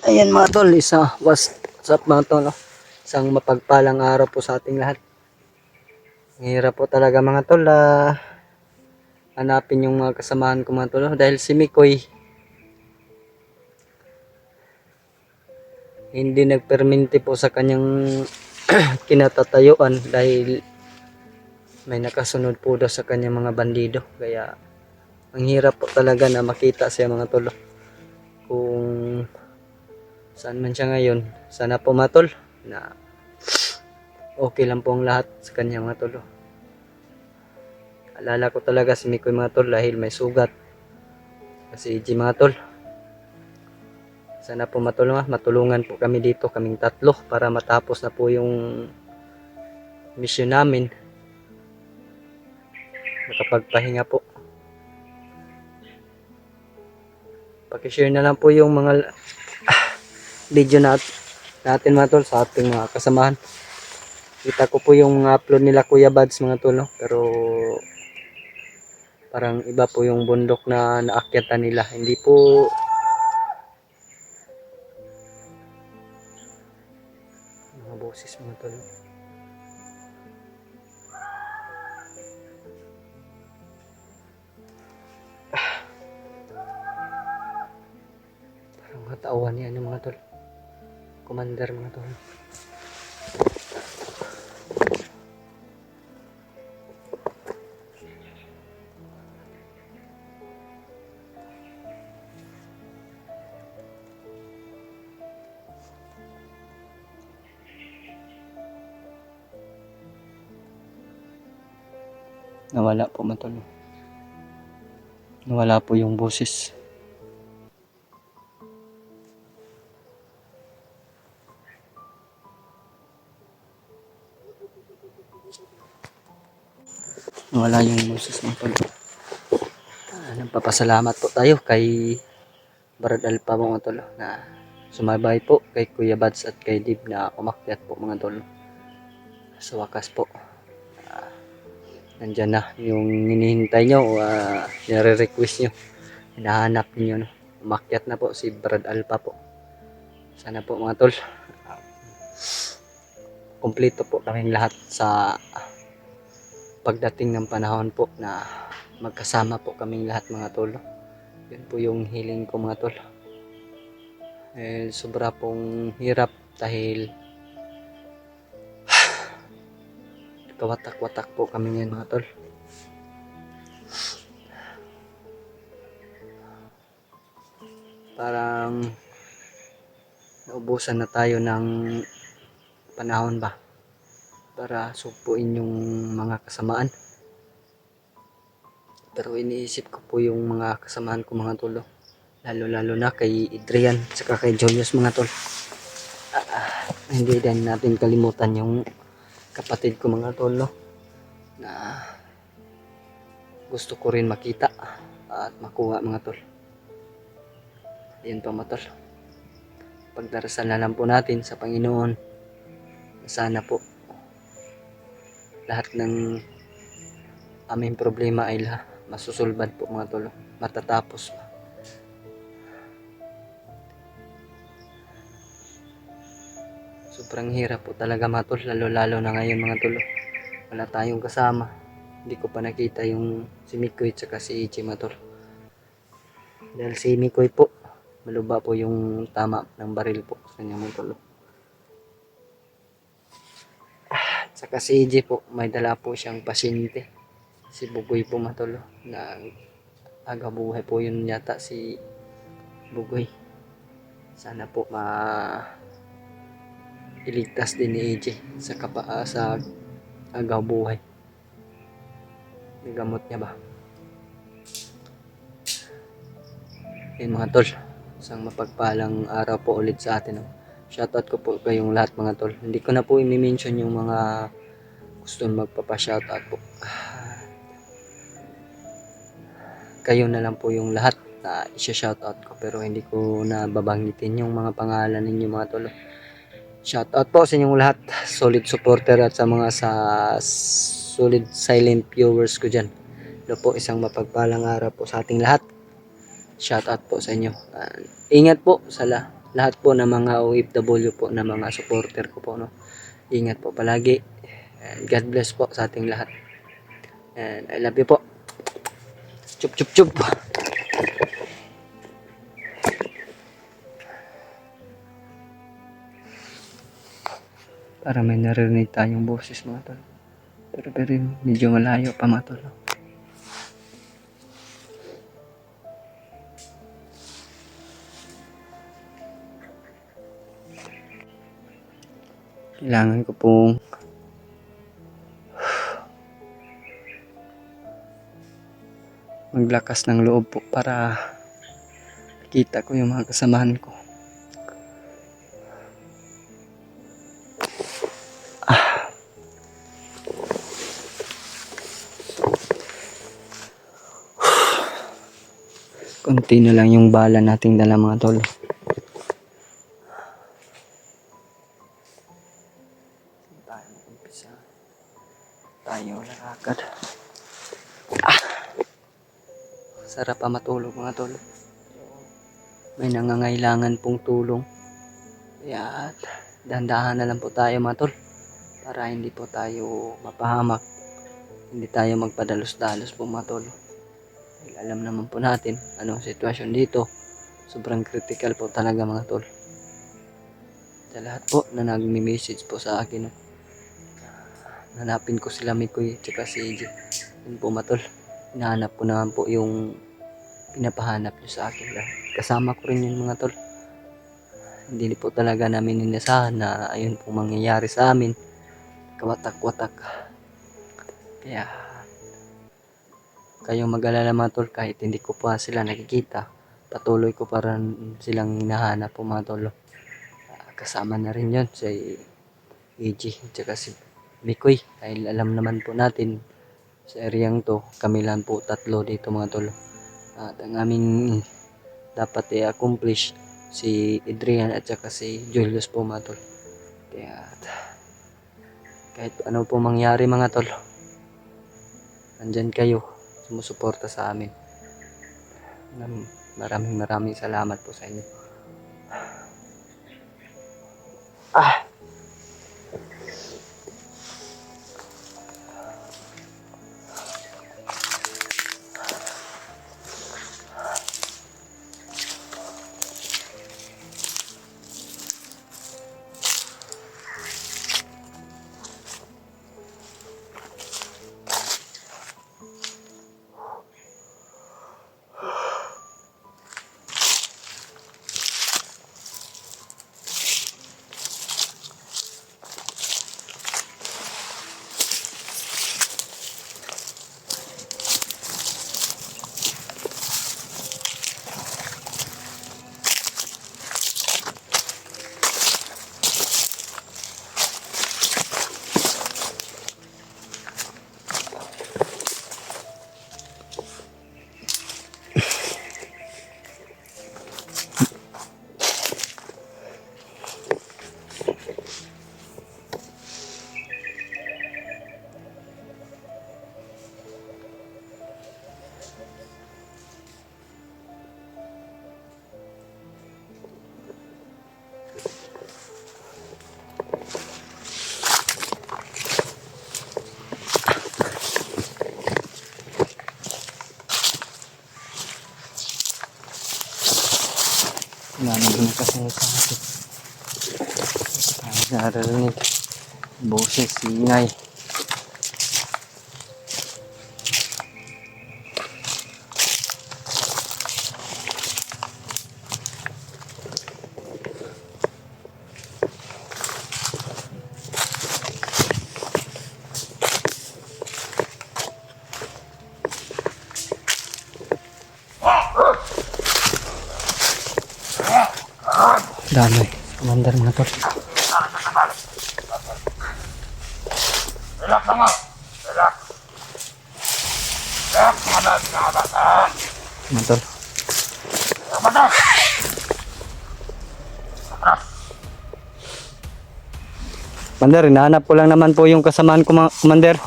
Ayan mga tol, what's up mga tol, no? Isang mapagpalang araw po sa ating lahat. Ang hirap po talaga mga tol, hanapin yung mga kasamahan ko mga tol, no? Dahil si Mikoy hindi nagperminti po sa kanyang kinatatayuan dahil may nakasunod po daw sa kanyang mga bandido. Kaya ang hirap po talaga na makita siya mga tol, no? Kung saan man siya ngayon, sana po mga tol na okay lang po ang lahat sa kanya mga tol. Alala ko talaga si Mikoy mga tol dahil may sugat. Kasi EJ mga tol, sana po matulungan po kami dito, kaming tatlo, para matapos na po yung mission namin, makapagpahinga po. Pakishare na lang po yung mga video natin mga tol sa ating mga kasamahan. Kita ko po yung upload nila Kuya Bads mga tol, no? Pero parang iba po yung bundok na naakyatan nila, hindi po mga boses mga tol. Parang katawan yan yung mga tol, commander mga tol. Nawala po mga tol, nawala po yung boses. Nawala yung boses mga tol. Nagpapasalamat po tayo kay Brad Alpa mga tol na sumabay po kay Kuya Bads at kay Dib na umakyat po mga tol. Sa wakas po, nandyan na yung hinihintay nyo, nire-request nyo, hinahanap nyo, no? Umakyat na po si Brad Alpa po. Sana po mga tol, kumpleto po kaming lahat sa pagdating ng panahon po na magkasama po kaming lahat mga tol. Yun po yung hiling ko mga tol. Sobra pong hirap dahil kawatak-watak po kami ngayon mga tol. Parang naubusan na tayo ng panahon ba para sugpuin yung mga kasamaan. Pero iniisip ko po yung mga kasamaan ko mga tol, lalo na kay Adrian saka kay Julius mga tol. Hindi din natin kalimutan yung kapatid ko mga tol, no? Na gusto ko rin makita at makuha mga tol. Yan pa mga tol, pagdarasal na lang po natin sa Panginoon, sana po lahat ng aming problema ay masusulbad po mga tol, matatapos. Sobrang hirap po talaga mga tol, lalo na ngayon mga tol, wala tayong kasama. Hindi ko pa nakita yung si Mikoy at saka si EJ mga tol, dahil si Mikoy po maluba po yung tama ng baril po sa kanya mga tol. Saka si EJ po may dala po siyang pasyente, si Bugoy po mga tol, na aga buhay po yun yata si Bugoy. Sana po iligtas din ni EJ sa agaw buhay. May gamot niya ba? Yan mga tol, isang mapagpalang araw po ulit sa atin. Shoutout ko po kayong lahat mga tol. Hindi ko na po i-mention yung mga gusto magpapa-shoutout po. Kayo na lang po yung lahat na i-shoutout ko, pero hindi ko na babanggitin yung mga pangalan ninyo mga tol. Shoutout po sa inyong lahat, solid supporter at sa mga solid silent viewers ko dyan. Ito po, isang mapagpalang araw po sa ating lahat. Shoutout po sa inyo. Ingat po sa lahat po ng mga OFW po na mga supporter ko po, no. Ingat po palagi. And God bless po sa ating lahat. And I love you po. Chup chup chup. Para may narinig tayong boses mga tol. Pero medyo malayo pa mga tol. Kailangan ko pong maglakas ng loob po para kita ko yung mga kasamahan ko. Konti na lang yung bala nating dala mga tol. Tayo mag-umpisa. Tayo lakad. Sarap pa matulog mga tol. May nangangailangan pong tulong. Kaya dahan-dahan na lang po tayo mga tol. Para hindi po tayo mapahamak. Hindi tayo magpadalos-dalos po mga tol. Alam naman po natin anong sitwasyon dito. Sobrang critical po talaga mga tol. Sa lahat po na nagme-message po sa akin. Hanapin ko sila Mikoy at si AJ. Yun po mga tol. Hinahanap ko naman po yung pinapahanap nyo sa akin. Kasama ko rin yun mga tol. Hindi po talaga namin inasahan na ayun po mangyayari sa amin. Kawatak-watak. Kaya kayong mag-alala mga tol, kahit hindi ko pa sila nakikita, patuloy ko pa rin silang hinahanap po mga tol. Kasama na rin yun si AJ at si Mikoy. Dahil alam naman po natin sa areang to, kami lang po tatlo dito mga tol. At ang aming dapat i-accomplish si Adrian at saka si Julius po mga tol. Kaya kahit ano po mangyari mga tol, nandyan kayo, sumusuporta sa amin. Maraming salamat po sa inyo. Namin kasi sa akin. Tayo naririnig. Boses, ingay. Dami. Commander mga tol. Relax lang. Relax. Relax. Mga tol. Commander, hinahanap ko lang naman po yung kasamaan ko, Commander.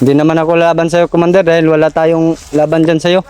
Hindi naman ako laban sa'yo, Commander, dahil wala tayong laban dyan sa'yo.